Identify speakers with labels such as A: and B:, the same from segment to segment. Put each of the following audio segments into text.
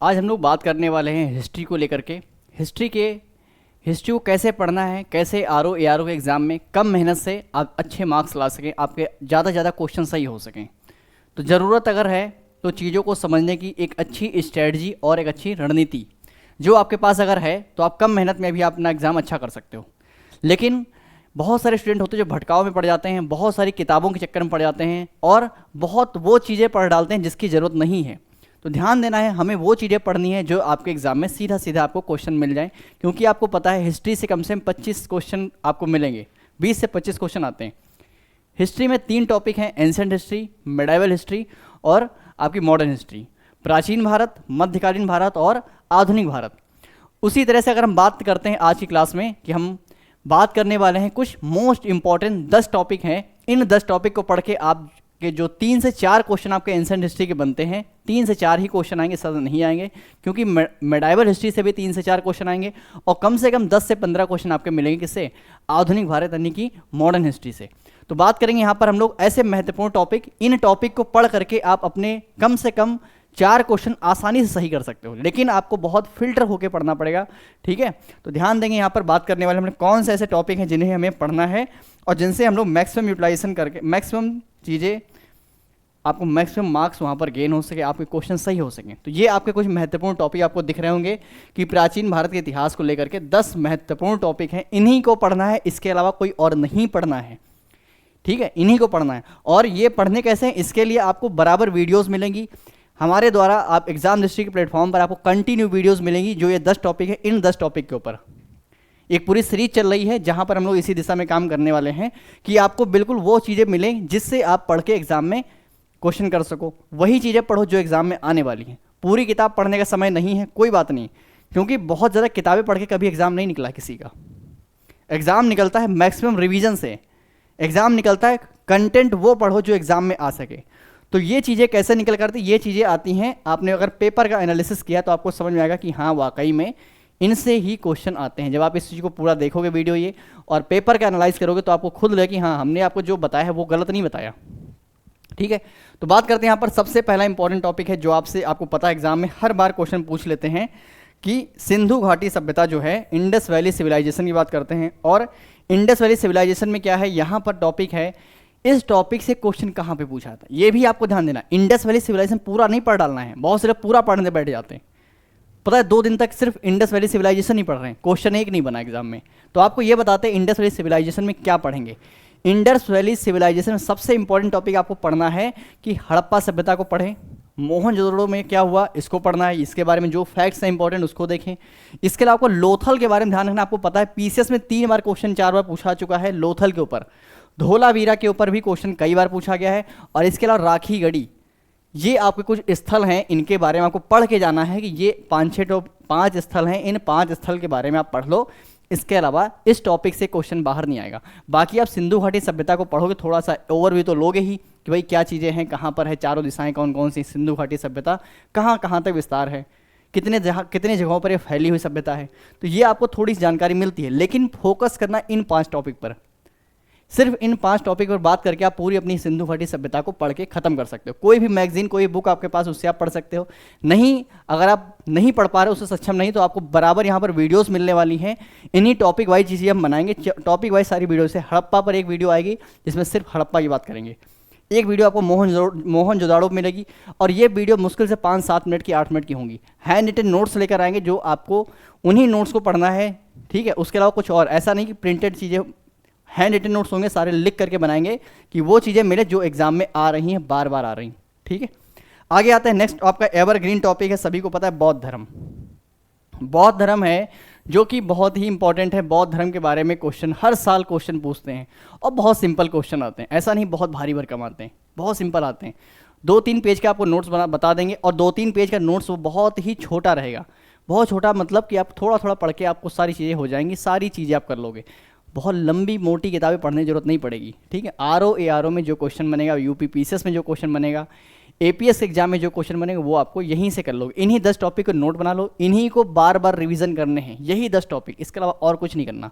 A: आज हम लोग बात करने वाले हैं हिस्ट्री को लेकर के। हिस्ट्री को कैसे पढ़ना है, कैसे R O A R O के एग्ज़ाम में कम मेहनत से आप अच्छे मार्क्स ला सकें, आपके ज़्यादा से ज़्यादा क्वेश्चन सही हो सकें। तो ज़रूरत अगर है तो चीज़ों को समझने की एक अच्छी स्ट्रेटजी और एक अच्छी रणनीति जो आपके पास अगर है तो आप कम मेहनत में भी अपना एग्ज़ाम अच्छा कर सकते हो। लेकिन बहुत सारे स्टूडेंट होते हैं जो भटकाव में पड़ जाते हैं, बहुत सारी किताबों के चक्कर में पड़ जाते हैं और बहुत वो चीज़ें पढ़ डालते हैं जिसकी ज़रूरत नहीं है। तो ध्यान देना है, हमें वो चीज़ें पढ़नी है जो आपके एग्जाम में सीधा सीधा आपको क्वेश्चन मिल जाए, क्योंकि आपको पता है हिस्ट्री से कम 25 क्वेश्चन आपको मिलेंगे, 20 से 25 क्वेश्चन आते हैं। हिस्ट्री में 3 टॉपिक हैं, एंशिएंट हिस्ट्री, मिडाइवल हिस्ट्री और आपकी मॉडर्न हिस्ट्री, प्राचीन भारत, मध्यकालीन भारत और आधुनिक भारत। उसी तरह से अगर हम बात करते हैं आज की क्लास में कि हम बात करने वाले हैं कुछ मोस्ट इंपॉर्टेंट 10 टॉपिक हैं। इन 10 टॉपिक को पढ़ के आपके जो 3 से 4 क्वेश्चन आपके एंशिएंट हिस्ट्री के बनते हैं, 3 से 4 ही क्वेश्चन आएंगे, ज़्यादा नहीं आएंगे, क्योंकि मिडाइवल हिस्ट्री से भी 3 से 4 क्वेश्चन आएंगे और कम से कम 10 से 15 क्वेश्चन आपके मिलेंगे किससे, आधुनिक भारत यानी कि मॉडर्न हिस्ट्री से। तो बात करेंगे यहाँ पर हम लोग ऐसे महत्वपूर्ण टॉपिक, इन टॉपिक को पढ़ करके आप अपने कम से कम 4 क्वेश्चन आसानी से सही कर सकते हो, लेकिन आपको बहुत फिल्टर होकर पढ़ना पड़ेगा। ठीक है, तो ध्यान देंगे यहाँ पर बात करने वाले हमने कौन से ऐसे टॉपिक हैं जिन्हें हमें पढ़ना है और जिनसे हम लोग मैक्सिमम यूटिलाइजेशन करके मैक्सिमम चीज़ें, आपको मैक्सिमम मार्क्स वहाँ पर गेन हो सके, आपके क्वेश्चन सही हो सकें। तो ये आपके कुछ महत्वपूर्ण टॉपिक आपको दिख रहे होंगे कि प्राचीन भारत के इतिहास को लेकर के 10 महत्वपूर्ण टॉपिक हैं, इन्हीं को पढ़ना है, इसके अलावा कोई और नहीं पढ़ना है। ठीक है, इन्हीं को पढ़ना है। और ये पढ़ने कैसे हैं, इसके लिए आपको बराबर वीडियोज़ मिलेंगी हमारे द्वारा। आप एग्जाम हिस्ट्री के प्लेटफॉर्म पर आपको कंटिन्यू वीडियोस मिलेंगी जो ये 10 टॉपिक है, इन 10 टॉपिक के ऊपर एक पूरी सीरीज चल रही है जहां पर हम लोग इसी दिशा में काम करने वाले हैं कि आपको बिल्कुल वो चीज़ें मिलें जिससे आप पढ़ के एग्जाम में क्वेश्चन कर सको। वही चीज़ें पढ़ो जो एग्जाम में आने वाली हैं। पूरी किताब पढ़ने का समय नहीं है, कोई बात नहीं, क्योंकि बहुत ज़्यादा किताबें पढ़ के कभी एग्जाम नहीं निकला किसी का। एग्जाम निकलता है मैक्सिमम रिविजन से, एग्जाम निकलता है कंटेंट वो पढ़ो जो एग्जाम में आ सके। तो ये चीज़ें कैसे निकल करती, ये चीज़ें आती हैं, आपने अगर पेपर का एनालिसिस किया तो आपको समझ में आएगा कि हाँ वाकई में इनसे ही क्वेश्चन आते हैं। जब आप इस चीज़ को पूरा देखोगे वीडियो ये और पेपर का एनालाइज करोगे तो आपको खुद लगे कि हाँ हमने आपको जो बताया है वो गलत नहीं बताया। ठीक है, तो बात करते हैं यहाँ पर सबसे पहला इंपॉर्टेंट टॉपिक है जो आपको पता है एग्जाम में हर बार क्वेश्चन पूछ लेते हैं कि सिंधु घाटी सभ्यता जो है, इंडस वैली सिविलाइजेशन की बात करते हैं। और इंडस वैली सिविलाइजेशन में क्या है, यहाँ पर टॉपिक है, इस टॉपिक से क्वेश्चन कहाँ पे पूछा था ये भी आपको ध्यान देना। इंडस वैली सिविलाइजेशन पूरा नहीं पढ़ डालना है, बहुत सारे पूरा पढ़ने बैठ जाते हैं, पता है 2 दिन तक सिर्फ इंडस वैली सिविलाइजेशन ही पढ़ रहे हैं, क्वेश्चन एक नहीं बना एग्जाम में। तो आपको ये बताते हैं इंडस वैली सिविलाइजेशन में क्या पढ़ेंगे। इंडस वैली सिविलाइजेशन में सबसे इंपॉर्टेंट टॉपिक आपको पढ़ना है कि हड़प्पा सभ्यता को पढ़ें, मोहनजोदड़ो में क्या हुआ इसको पढ़ना है, इसके बारे में जो फैक्ट्स हैं इंपॉर्टेंट उसको देखें। इसके अलावा आपको लोथल के बारे में ध्यान रखना। आपको पता है पीसीएस में 3 बार क्वेश्चन 4 बार पूछा चुका है लोथल के ऊपर, धोलावीरा के ऊपर भी क्वेश्चन कई बार पूछा गया है। और इसके अलावा राखी गढ़ी, ये आपके कुछ स्थल हैं, इनके बारे में आपको पढ़ के जाना है कि ये 5 स्थल हैं, इन 5 स्थल के बारे में आप पढ़ लो। इसके अलावा इस टॉपिक से क्वेश्चन बाहर नहीं आएगा। बाकी आप सिंधु घाटी सभ्यता को पढ़ोगे, थोड़ा सा ओवरव्यू तो लोगे ही कि भाई क्या चीज़ें हैं, कहाँ पर है, चारों दिशाएं कौन कौन सी, सिंधु घाटी सभ्यता कहाँ कहाँ तक विस्तार है, कितने जगहों पर ये फैली हुई सभ्यता है। तो ये आपको थोड़ी सी जानकारी मिलती है, लेकिन फोकस करना इन 5 टॉपिक पर। सिर्फ इन 5 टॉपिक पर बात करके आप पूरी अपनी सिंधु घाटी सभ्यता को पढ़ के खत्म कर सकते हो। कोई भी मैगजीन, कोई बुक आपके पास, उससे आप पढ़ सकते हो। नहीं, अगर आप नहीं पढ़ पा रहे, उससे सक्षम नहीं, तो आपको बराबर यहाँ पर वीडियोस मिलने वाली हैं। इन्हीं टॉपिक वाइज चीज़ें हम बनाएंगे, टॉपिक वाइज सारी वीडियो से। हड़प्पा पर एक वीडियो आएगी जिसमें सिर्फ हड़प्पा की बात करेंगे, एक वीडियो आपको मोहनजोदड़ो मिलेगी, और ये वीडियो मुश्किल से 5-7 मिनट की, 8 मिनट की होंगी। हैंड रिटन नोट्स लेकर आएंगे जो आपको उन्हीं नोट्स को पढ़ना है। ठीक है, उसके अलावा कुछ और ऐसा नहीं कि प्रिंटेड चीज़ें, हैंड रिटन नोट्स होंगे, सारे लिख करके बनाएंगे कि वो चीज़ें मिले जो एग्जाम में आ रही हैं, बार बार आ रही हैं। ठीक है, आगे आता है नेक्स्ट आपका एवरग्रीन टॉपिक है, सभी को पता है, बौद्ध धर्म। बौद्ध धर्म है जो कि बहुत ही इंपॉर्टेंट है। बौद्ध धर्म के बारे में क्वेश्चन हर साल क्वेश्चन पूछते हैं और बहुत सिंपल क्वेश्चन आते हैं, ऐसा नहीं बहुत भारी भरकम आते हैं, बहुत सिंपल आते हैं। 2-3 पेज का आपको नोट्स बता देंगे और 2-3 पेज का नोट्स वो बहुत ही छोटा रहेगा। बहुत छोटा मतलब कि आप थोड़ा थोड़ा पढ़ के आपको सारी चीज़ें हो जाएंगी, सारी चीज़ें आप कर लोगे। बहुत लंबी मोटी किताबें पढ़ने की जरूरत नहीं पड़ेगी। ठीक है, आर ओ में जो क्वेश्चन बनेगा, यूपी पीसीएस में जो क्वेश्चन बनेगा, एपीएस एग्जाम में जो क्वेश्चन बनेगा, वो आपको यहीं से कर लोगे। इन्हीं 10 टॉपिक को नोट बना लो, इन्हीं को बार बार रिवीजन करने हैं, यही 10 टॉपिक, इसके अलावा और कुछ नहीं करना।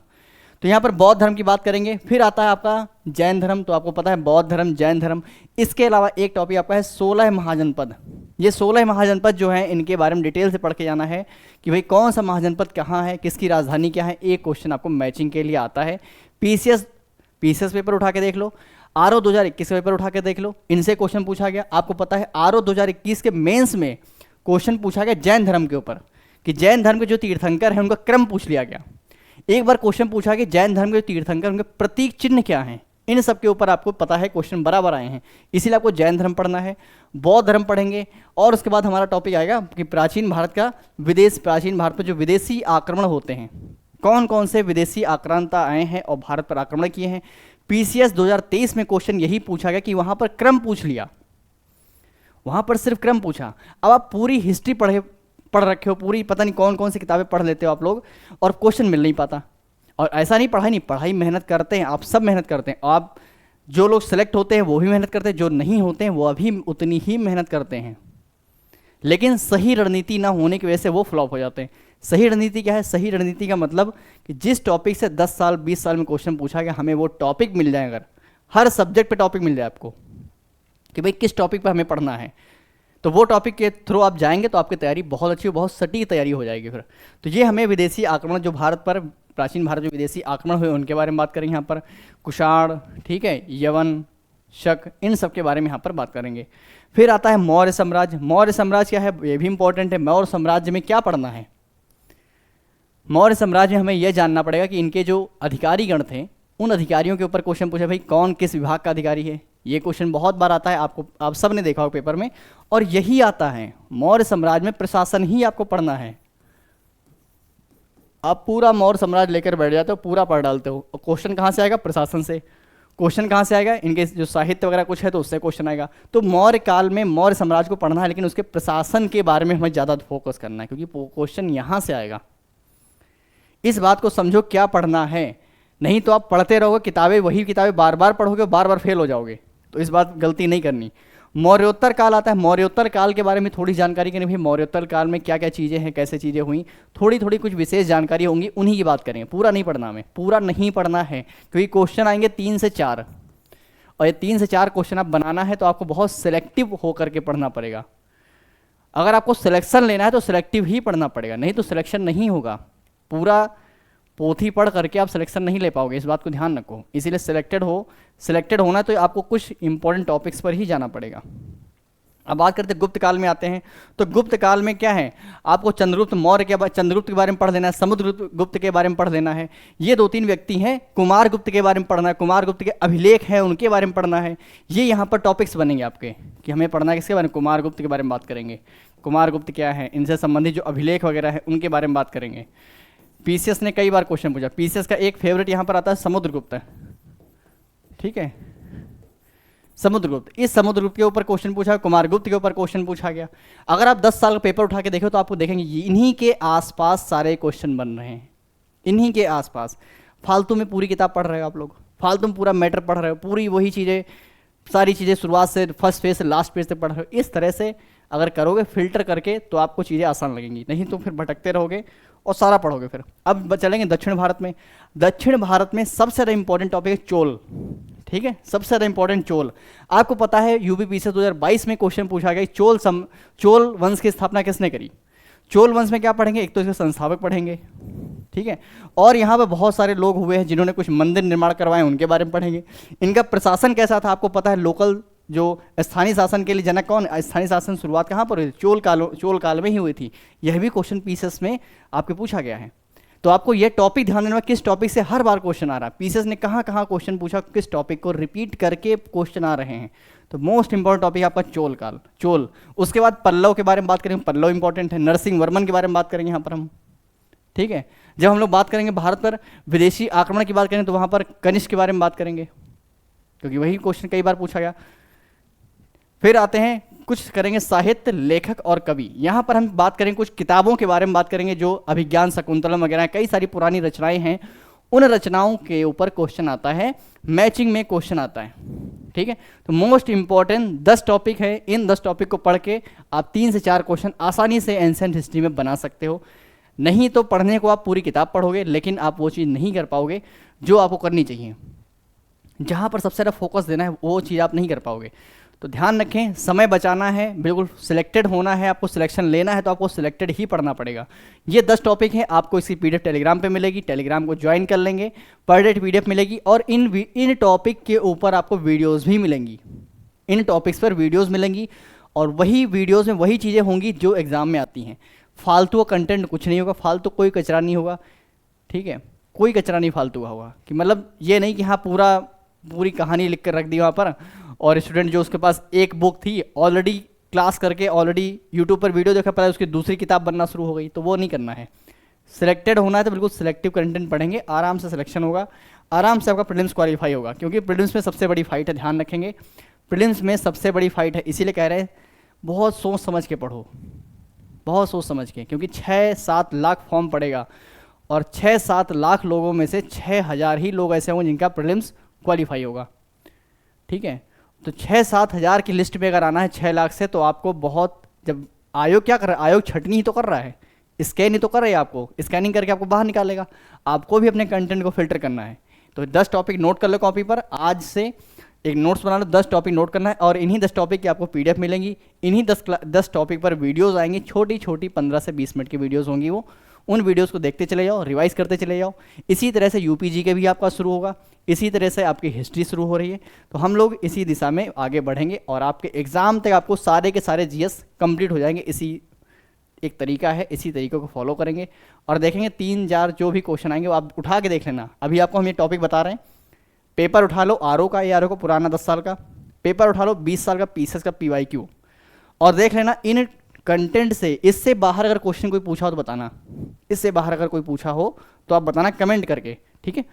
A: तो यहाँ पर बौद्ध धर्म की बात करेंगे। फिर आता है आपका जैन धर्म, तो आपको पता है बौद्ध धर्म, जैन धर्म। इसके अलावा एक टॉपिक आपका है 16 महाजनपद। ये 16 महाजनपद जो हैं इनके बारे में डिटेल से पढ़ के जाना है कि भाई कौन सा महाजनपद कहाँ है, किसकी राजधानी क्या है। एक क्वेश्चन आपको मैचिंग के लिए आता है। पीसीएस पेपर उठा के देख लो, आरओ 2021 पेपर उठा के देख लो, इनसे क्वेश्चन पूछा गया। आपको पता है आरओ 2021 के मेंस में क्वेश्चन पूछा गया जैन धर्म के ऊपर, कि जैन धर्म के जो तीर्थंकर हैं उनका क्रम पूछ लिया गया। एक बार क्वेश्चन पूछा कि जैन धर्म के तीर्थंकर उनके प्रतीक चिन्ह क्या हैं। इन सब के ऊपर आपको पता है क्वेश्चन बराबर आए हैं, इसीलिए आपको जैन धर्म पढ़ना है। बौद्ध धर्म पढ़ेंगे और उसके बाद हमारा टॉपिक आएगा कि प्राचीन भारत में जो विदेशी आक्रमण होते हैं, कौन कौन से विदेशी आक्रांता आए हैं और भारत पर आक्रमण किए हैं। पीसीएस 2023 में क्वेश्चन यही पूछा गया कि वहां पर क्रम पूछ लिया, वहां पर सिर्फ क्रम पूछा। अब आप पूरी हिस्ट्री पढ़ रखे हो, पूरी पता नहीं कौन कौन सी किताबें पढ़ लेते हो आप लोग, और क्वेश्चन मिल नहीं पाता। और ऐसा नहीं पढ़ाई मेहनत करते हैं, आप सब मेहनत करते हैं। आप जो लोग सेलेक्ट होते हैं वो भी मेहनत करते हैं, जो नहीं होते हैं वो अभी उतनी ही मेहनत करते हैं, लेकिन सही रणनीति ना होने की वजह से वो फ्लॉप हो जाते हैं। सही रणनीति क्या है? सही रणनीति का मतलब कि जिस टॉपिक से 10 साल 20 साल में क्वेश्चन पूछा गया, हमें वो टॉपिक मिल जाए। अगर हर सब्जेक्ट पे टॉपिक मिल जाए आपको कि भाई किस टॉपिक पर हमें पढ़ना है, तो वो टॉपिक के थ्रू आप जाएंगे तो आपकी तैयारी बहुत अच्छी, बहुत सटीक तैयारी हो जाएगी फिर। तो ये हमें विदेशी आक्रमण जो भारत पर, प्राचीन भारत में विदेशी आक्रमण हुए उनके बारे में बात करेंगे यहाँ पर। कुषाण, ठीक है, यवन, शक, इन सब के बारे में यहाँ पर बात करेंगे। फिर आता है मौर्य साम्राज्य। मौर्य साम्राज्य क्या है ये भी इंपॉर्टेंट है। मौर्य साम्राज्य में क्या पढ़ना है? मौर्य साम्राज्य में हमें यह जानना पड़ेगा कि इनके जो अधिकारी गण थे उन अधिकारियों के ऊपर क्वेश्चन पूछा, भाई कौन किस विभाग का अधिकारी है। ये क्वेश्चन बहुत बार आता है, आप सब ने देखा हो पेपर में। और यही आता है मौर्य साम्राज्य में प्रशासन ही आपको पढ़ना है। आप पूरा मौर्य साम्राज्य लेकर बैठ जाते हो, पूरा पढ़ डालते हो, और क्वेश्चन कहाँ से आएगा? प्रशासन से। क्वेश्चन कहाँ से आएगा? इनके जो साहित्य वगैरह कुछ है तो उससे क्वेश्चन आएगा। तो मौर्य काल में मौर्य साम्राज्य को पढ़ना है, लेकिन उसके प्रशासन के बारे में हमें ज़्यादा फोकस करना है, क्योंकि क्वेश्चन यहाँ से आएगा। इस बात को समझो क्या पढ़ना है, नहीं तो आप पढ़ते रहोगे किताबें, वही किताबें बार बार पढ़ोगे, बार बार फेल हो जाओगे। तो इस बात गलती नहीं करनी। मौर्योत्तर काल आता है। मौर्योत्तर काल के बारे में थोड़ी जानकारी करनी, भाई मौर्योत्तर काल में क्या क्या चीज़ें हैं, कैसे चीज़ें हुई, थोड़ी थोड़ी कुछ विशेष जानकारी होंगी, उन्हीं की बात करेंगे। पूरा नहीं पढ़ना हमें, पूरा नहीं पढ़ना है, क्योंकि क्वेश्चन आएंगे 3 से 4, और ये 3 से 4 क्वेश्चन आप बनाना है तो आपको बहुत सिलेक्टिव होकर के पढ़ना पड़ेगा। अगर आपको सिलेक्शन लेना है तो सिलेक्टिव ही पढ़ना पड़ेगा, नहीं तो सिलेक्शन नहीं होगा। पूरा पोथी पढ़ करके आप सिलेक्शन नहीं ले पाओगे, इस बात को ध्यान रखो। इसीलिए सिलेक्टेड होना तो आपको कुछ इंपॉर्टेंट टॉपिक्स पर ही जाना पड़ेगा। अब बात करते हैं गुप्त काल में आते हैं। तो गुप्त काल में क्या है, आपको चंद्रगुप्त मौर्य के चंद्रगुप्त के बारे में पढ़ लेना है, समुद्रगुप्त के बारे में पढ़ लेना है। ये 2-3 व्यक्ति हैं। कुमार गुप्त के बारे में पढ़ना है, कुमार गुप्त के अभिलेख हैं उनके बारे में पढ़ना है। ये यहाँ पर टॉपिक्स बनेंगे आपके कि हमें पढ़ना है किसके बारे में? कुमार गुप्त के बारे में बात करेंगे। कुमार गुप्त क्या है, इनसे संबंधित जो अभिलेख वगैरह है उनके बारे में बात करेंगे। पीसीएस ने कई बार क्वेश्चन पूछा। पीसीएस का एक फेवरेट यहाँ पर आता है समुद्रगुप्त, ठीक है, समुद्रगुप्त। इस समुद्रगुप्त के ऊपर क्वेश्चन पूछा, कुमारगुप्त के ऊपर क्वेश्चन पूछा गया। अगर आप 10 साल का पेपर उठा के देखो तो आपको देखेंगे इन्हीं के आसपास सारे क्वेश्चन बन रहे हैं, इन्हीं के आसपास। फालतू में पूरी किताब पढ़ रहे हो आप लोग, फालतू में पूरा मैटर पढ़ रहे हो, पूरी वही चीज़ें, सारी चीज़ें शुरुआत से फर्स्ट पेज से लास्ट पेज तक पढ़ रहे हो। इस तरह से अगर करोगे फिल्टर करके तो आपको चीज़ें आसान लगेंगी, नहीं तो फिर भटकते रहोगे और सारा पढ़ोगे फिर। अब चलेंगे दक्षिण भारत में। दक्षिण भारत में सबसे ज़्यादा इंपॉर्टेंट टॉपिक है चोल, ठीक है, सबसे ज़्यादा इंपॉर्टेंट चोल। आपको पता है यूपीपीसीएस 2022 में क्वेश्चन पूछा गया चोल वंश की स्थापना किसने करी। चोल वंश में क्या पढ़ेंगे? एक तो इसके संस्थापक पढ़ेंगे, ठीक है, और यहाँ पे बहुत सारे लोग हुए हैं जिन्होंने कुछ मंदिर निर्माण करवाए, उनके बारे में पढ़ेंगे। इनका प्रशासन कैसा था आपको पता है। लोकल जो स्थानीय शासन के लिए जनक कौन, स्थानीय शासन शुरुआत कहाँ पर हुई? चोल काल में ही हुई थी। यह भी क्वेश्चन पीसीएस में आपके पूछा गया है। तो आपको यह टॉपिक ध्यान देना, किस टॉपिक से हर बार क्वेश्चन आ रहा है, पीसीएस ने कहाँ कहाँ क्वेश्चन पूछा, किस टॉपिक को रिपीट करके क्वेश्चन आ रहे हैं। तो मोस्ट इंपॉर्टेंट टॉपिक आपका चोल काल, चोल। उसके बाद पल्लव के बारे में बात करेंगे, पल्लव इंपॉर्टेंट है। नरसिंह वर्मन के बारे में बात करेंगे यहाँ पर हम, ठीक है। जब हम लोग बात करेंगे भारत पर विदेशी आक्रमण की बात करेंगे तो वहाँ पर कनिष्क के बारे में बात करेंगे, क्योंकि वही क्वेश्चन कई बार पूछा गया। फिर आते हैं कुछ करेंगे साहित्य, लेखक और कवि। यहाँ पर हम बात करेंगे कुछ किताबों के बारे में बात करेंगे, जो अभिज्ञान शकुंतलम वगैरह कई सारी पुरानी रचनाएं हैं, उन रचनाओं के ऊपर क्वेश्चन आता है, मैचिंग में क्वेश्चन आता है, ठीक है। तो मोस्ट इंपॉर्टेंट 10 टॉपिक है, इन 10 टॉपिक को पढ़ के आप 3 से 4 क्वेश्चन आसानी से एंशिएंट हिस्ट्री में बना सकते हो। नहीं तो पढ़ने को आप पूरी किताब पढ़ोगे, लेकिन आप वो चीज़ नहीं कर पाओगे जो आपको करनी चाहिए। जहाँ पर सबसे ज़्यादा फोकस देना है वो चीज़ आप नहीं कर पाओगे। तो ध्यान रखें, समय बचाना है, बिल्कुल सिलेक्टेड होना है, आपको सिलेक्शन लेना है तो आपको सिलेक्टेड ही पढ़ना पड़ेगा। ये 10 टॉपिक हैं, आपको इसकी पीडीएफ टेलीग्राम पे मिलेगी, टेलीग्राम को ज्वाइन कर लेंगे, पर डे पीडीएफ मिलेगी और इन टॉपिक के ऊपर आपको वीडियोज़ भी मिलेंगी, इन टॉपिक्स पर वीडियोज़ मिलेंगी और वही वीडियोज़ में वही चीज़ें होंगी जो एग्ज़ाम में आती हैं। फालतू का कंटेंट कुछ नहीं होगा, फालतू कोई कचरा नहीं होगा, ठीक है, कोई कचरा नहीं फालतू का होगा, कि मतलब ये नहीं कि हाँ पूरी कहानी लिख कर रख दी वहाँ पर और स्टूडेंट जो उसके पास एक बुक थी ऑलरेडी क्लास करके ऑलरेडी यूट्यूब पर वीडियो देखा पड़ा उसकी दूसरी किताब बनना शुरू हो गई, तो वो नहीं करना है। सिलेक्टेड होना है तो बिल्कुल सिलेक्टिव कंटेंट पढ़ेंगे, आराम से सिलेक्शन होगा, आराम से आपका प्रीलिम्स क्वालिफाई होगा, क्योंकि प्रीलिम्स में सबसे बड़ी फाइट है, ध्यान रखेंगे प्रीलिम्स में सबसे बड़ी फाइट है, इसीलिए कह रहे हैं बहुत सोच समझ के पढ़ो, बहुत सोच समझ के, क्योंकि 6-7 लाख फॉर्म पड़ेगा और 6-7 लाख लोगों में से 6,000 ही लोग ऐसे होंगे जिनका प्रीलिम्स क्वालिफाई होगा, ठीक है। तो 6-7 हज़ार की लिस्ट में अगर आना है 6 लाख से, तो आपको बहुत, जब आयोग क्या कर रहा है, आयोग छटनी ही तो कर रहा है, स्कैन ही तो कर रहा है, आपको स्कैनिंग करके आपको बाहर निकालेगा, आपको भी अपने कंटेंट को फिल्टर करना है। तो 10 टॉपिक नोट कर लो कॉपी पर, आज से एक नोट्स बना लो, 10 टॉपिक नोट करना है और इन्हीं 10 टॉपिक की आपको पीडीएफ मिलेंगी, इन्हीं 10 टॉपिक पर वीडियोज़ आएंगी, छोटी छोटी 15 से 20 मिनट की वीडियोज़ होंगी, वो उन वीडियोस को देखते चले जाओ, रिवाइज करते चले जाओ। इसी तरह से यूपीजी के भी आपका शुरू होगा, इसी तरह से आपकी हिस्ट्री शुरू हो रही है, तो हम लोग इसी दिशा में आगे बढ़ेंगे और आपके एग्ज़ाम तक आपको सारे के सारे जीएस कंप्लीट हो जाएंगे। इसी एक तरीका है, इसी तरीके को फॉलो करेंगे और देखेंगे 3-4 जो भी क्वेश्चन आएंगे वो आप उठा के देख लेना। अभी आपको हम ये टॉपिक बता रहे हैं, पेपर उठा लो आरओ का, ARO को पुराना 10 साल का पेपर उठा लो, 20 साल का पीसीएस का PYQ, और देख लेना इन कंटेंट से, इससे बाहर अगर क्वेश्चन कोई पूछा हो तो बताना, इससे बाहर अगर कोई पूछा हो तो आप बताना कमेंट करके, ठीक है।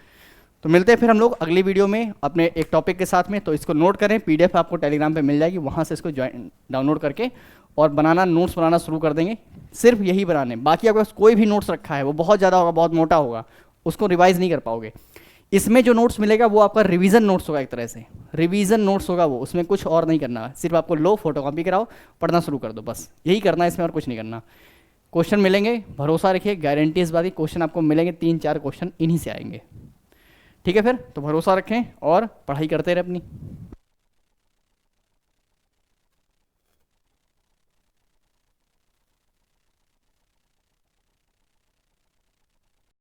A: तो मिलते हैं फिर हम लोग अगली वीडियो में अपने एक टॉपिक के साथ में। तो इसको नोट करें, पीडीएफ आपको टेलीग्राम पे मिल जाएगी, वहाँ से इसको डाउनलोड करके और बनाना, नोट्स बनाना शुरू कर देंगे, सिर्फ यही बनाने। बाकी आपके पास कोई भी नोट्स रखा है वो बहुत ज़्यादा होगा, बहुत मोटा होगा, उसको रिवाइज नहीं कर पाओगे। इसमें जो नोट्स मिलेगा वो आपका रिवीजन नोट्स होगा, एक तरह से रिवीजन नोट्स होगा वो, उसमें कुछ और नहीं करना है, सिर्फ आपको लो फोटोकॉपी कराओ, पढ़ना शुरू कर दो, बस यही करना है इसमें, और कुछ नहीं करना। क्वेश्चन मिलेंगे, भरोसा रखिए, गारंटी इस बात की, क्वेश्चन आपको मिलेंगे, 3-4 क्वेश्चन इन्हीं से आएंगे, ठीक है। फिर तो भरोसा रखें और पढ़ाई करते रहे अपनी।